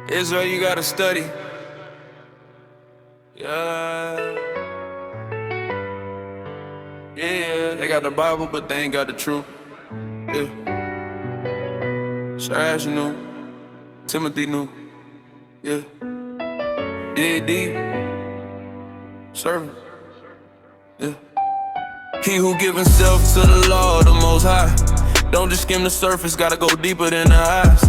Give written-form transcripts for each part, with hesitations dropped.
Israel, you gotta study. Yeah. Yeah, they got the Bible, but they ain't got the truth. Yeah. Yashar'AL knew. Timothy knew. Yeah. Dig deep. Servant. Yeah. He who give himself to the Lord, the Most High. Don't just skim the surface, gotta go deeper than the eyes.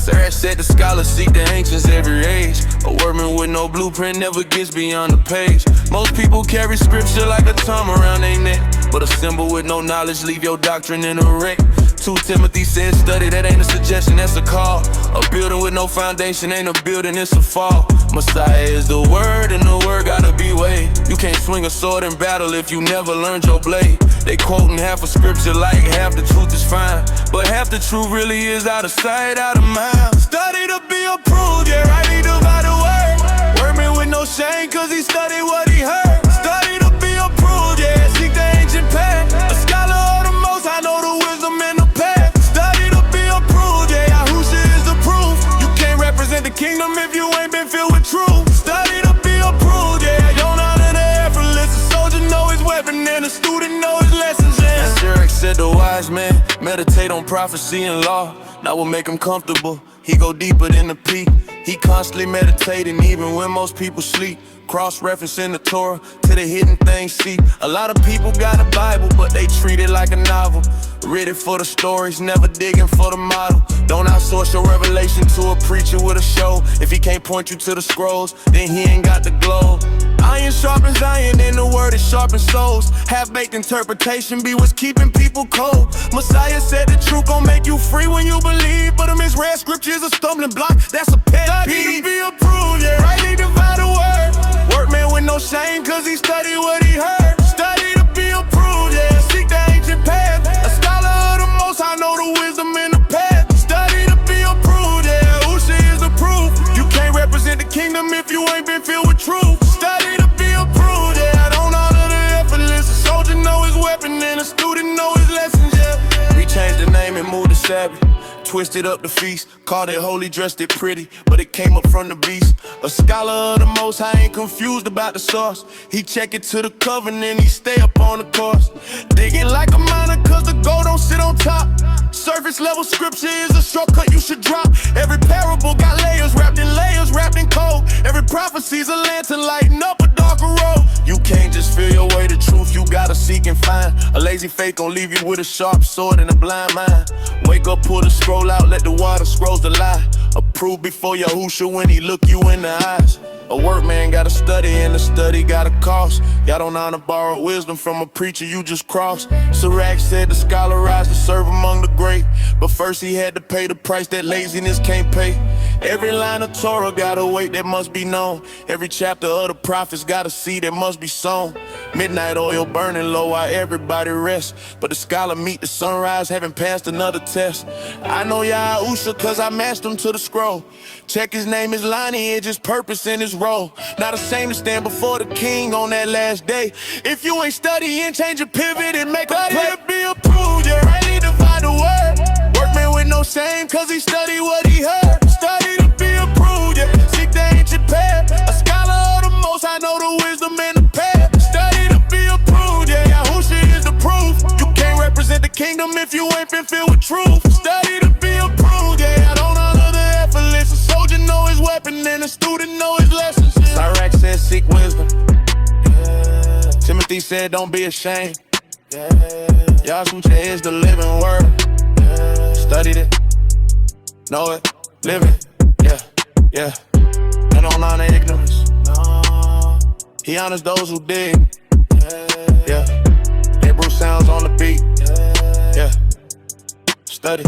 Yashar'AL said the scholars seek the ancients every age. A workman with no blueprint never gets beyond the page. Most people carry scripture like a thumb around their neck, but a symbol with no knowledge leave your doctrine in a wreck. 2 Timothy said study, that ain't a suggestion, that's a call. A building with no foundation ain't a building, it's a fall. Messiah is the word, and the word gotta be weighed. You can't swing a sword in battle if you never learned your blade. They quoting half of scripture like half the truth is fine, but half the truth really is out of sight, out of mind. Study to be approved, yeah, rightly divide the word. Workman with no shame, cause he studied what he heard. Study to be approved, yeah, seek the ancient path. A scholar of the Most High know the wisdom and the path. Study to be approved, yeah, Yahusha is the proof. You can't represent the kingdom if you ain't been filled with truth. Study to be approved, yeah, don't honor the effortless. A soldier know his weapon and a student know his lessons, yeah. Yashar'AL said the wise man meditate on prophecy and law. Not what make him comfortable, he go deeper than the peak. He constantly meditating even when most people sleep. Cross-referencing the Torah to the hidden things see. A lot of people got a Bible, but they treat it like a novel. Read it for the stories, never digging for the model. Don't outsource your revelation to a preacher with a show. If he can't point you to the scrolls, then he ain't got the glow. Iron sharpens iron, and the word is sharpens souls. Half-baked interpretation be what's keeping people cold. Messiah said the truth gon' make you free when you believe, but a misread scripture is a stumbling block, that's a pet peeve. Study to be approved, yeah, rightly divide the word. Workman with no shame, cause he studied what he heard. Study to be approved, yeah, seek the ancient path. A scholar of the Most High know the wisdom and the path. Study to be approved, yeah, Yahusha is the proof. You can't represent the kingdom if you ain't been filled with truth. Study to be approved, yeah, don't honor the effortless. A soldier know his weapon and a student know his lessons, yeah. We changed the name and moved the Sabbath. Twisted up the feast, called it holy, dressed it pretty, but it came up from the beast. A scholar of the Most High ain't confused about the source. He check it to the covenant, he stay up on the course. Digging like a miner, cause the gold don't sit on top. Surface level scripture is a shortcut you should drop. Every parable got layers, wrapped in code. Every prophecy's a lantern lighting up a darker road. You can't just feel your way to truth, you gotta seek and find. A lazy faith gon' leave you with a sharp sword and a blind mind. Wake up, pull the scroll out, let the water scrolls the lie. Approved before Yahusha when he look you in the eyes. A workman gotta study and the study gotta cost. Y'all don't honor borrowed wisdom from a preacher you just crossed. Yashar'AL said the scholar rise to serve among the great, but first he had to pay the price that laziness can't pay. Every line of Torah got a weight that must be known. Every chapter of the prophets got a seed that must be sown. Midnight oil burning low while everybody rests, but the scholar meet the sunrise having passed another test. I know Yahusha cause I matched him to the scroll. Check his name, his lineage, his purpose and his role. Not ashamed to stand before the king on that last day. If you ain't studying, change your pivot and make a play. To be approved, yeah, rightly divide the word. Workman with no shame cause he studied what he heard. Study to be approved, yeah, seek the ancient path. A scholar of the Most High know the wisdom and the path. Study to be approved, yeah, Yahusha is the proof. You can't represent the kingdom if you ain't been filled with truth. Study to be approved, yeah, I don't honor the effortless. A soldier know his weapon and a student know his lessons, yeah. Yashar'AL said seek wisdom, yeah. Timothy said don't be ashamed, yeah. Yahusha is the living word, yeah. Studied it, know it, live it, yeah, yeah. And don't honor ignorance, no. He honors those who dig, yeah. Hebrew sounds on the beat, yeah. Study.